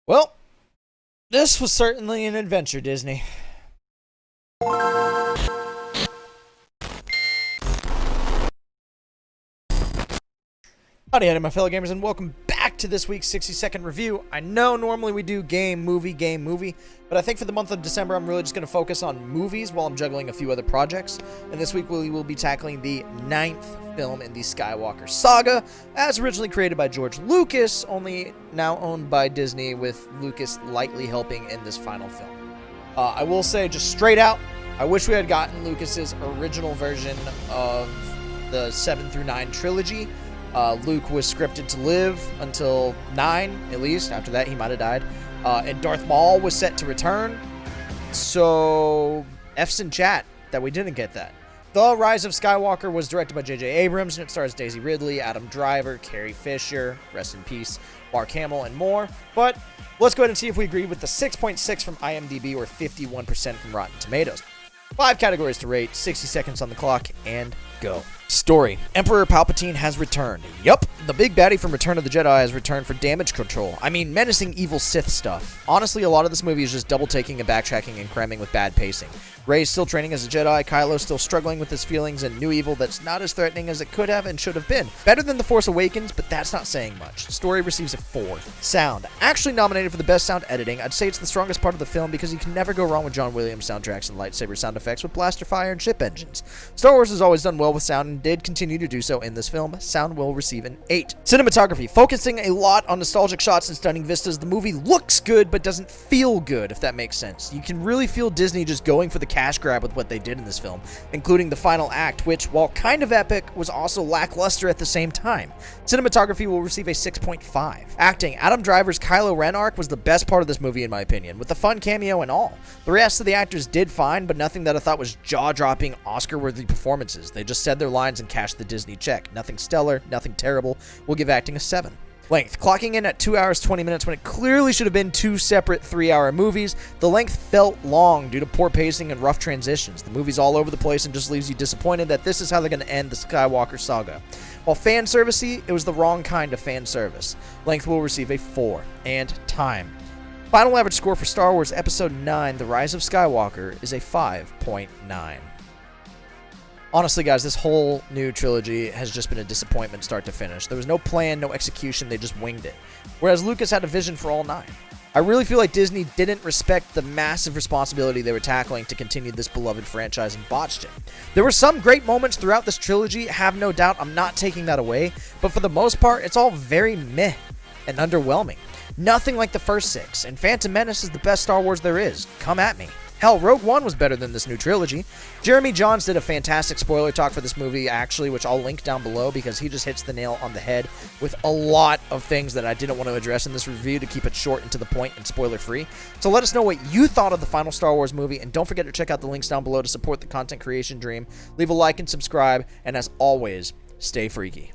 Well, this was certainly an adventure, Disney. Howdy, my fellow gamers, and welcome back to this week's 60-second review. I know normally we do game, movie, but I think for the month of December, I'm really just going to focus on movies while I'm juggling a few other projects. And this week, we will be tackling the 9th film in the Skywalker saga, as originally created by George Lucas, only now owned by Disney, with Lucas lightly helping in this final film. I will say, just straight out, I wish we had gotten Lucas's original version of the 7 through 9 trilogy. Luke was scripted to live until 9, at least. After that, he might have died. And Darth Maul was set to return. So, F's in chat that we didn't get that. The Rise of Skywalker was directed by J.J. Abrams, and it stars Daisy Ridley, Adam Driver, Carrie Fisher, rest in peace, Mark Hamill, and more. But let's go ahead and see if we agree with the 6.6 from IMDb or 51% from Rotten Tomatoes. 5 categories to rate, 60 seconds on the clock, and go. Story. Emperor Palpatine has returned. Yup, the big baddie from Return of the Jedi has returned for damage control. I mean, menacing evil Sith stuff. Honestly, a lot of this movie is just double taking and backtracking and cramming with bad pacing. Rey's still training as a Jedi, Kylo's still struggling with his feelings, and new evil that's not as threatening as it could have and should have been. Better than The Force Awakens, but that's not saying much. Story receives a 4. Sound. Actually nominated for the best sound editing. I'd say it's the strongest part of the film because you can never go wrong with John Williams soundtracks and lightsaber sound effects with blaster fire and ship engines. Star Wars has always done well with sound and did continue to do so in this film. Sound will receive an 8. Cinematography. Focusing a lot on nostalgic shots and stunning vistas, the movie looks good but doesn't feel good, if that makes sense. You can really feel Disney just going for the cash grab with what they did in this film, including the final act, which, while kind of epic, was also lackluster at the same time. Cinematography will receive a 6.5. Acting. Adam Driver's Kylo Ren arc was the best part of this movie in my opinion, with a fun cameo and all. The rest of the actors did fine, but nothing that I thought was jaw-dropping, Oscar-worthy performances. They just said their lines and cashed the Disney check. Nothing stellar, nothing terrible. We'll give acting a 7. Length. Clocking in at 2 hours 20 minutes when it clearly should have been 2 separate 3-hour movies, the length felt long due to poor pacing and rough transitions. The movie's all over the place and just leaves you disappointed that this is how they're going to end the Skywalker saga. While fan servicey, it was the wrong kind of fan service. Length will receive a 4. And time. Final average score for Star Wars Episode 9, The Rise of Skywalker, is a 5.9. Honestly, guys, this whole new trilogy has just been a disappointment start to finish. There was no plan, no execution, they just winged it. Whereas Lucas had a vision for all 9. I really feel like Disney didn't respect the massive responsibility they were tackling to continue this beloved franchise and botched it. There were some great moments throughout this trilogy, have no doubt, I'm not taking that away, but for the most part, it's all very meh and underwhelming. Nothing like the first 6, and Phantom Menace is the best Star Wars there is. Come at me. Hell, Rogue One was better than this new trilogy. Jeremy Jahns did a fantastic spoiler talk for this movie, actually, which I'll link down below because he just hits the nail on the head with a lot of things that I didn't want to address in this review to keep it short and to the point and spoiler-free. So let us know what you thought of the final Star Wars movie, and don't forget to check out the links down below to support the content creation dream. Leave a like and subscribe, and as always, stay freaky.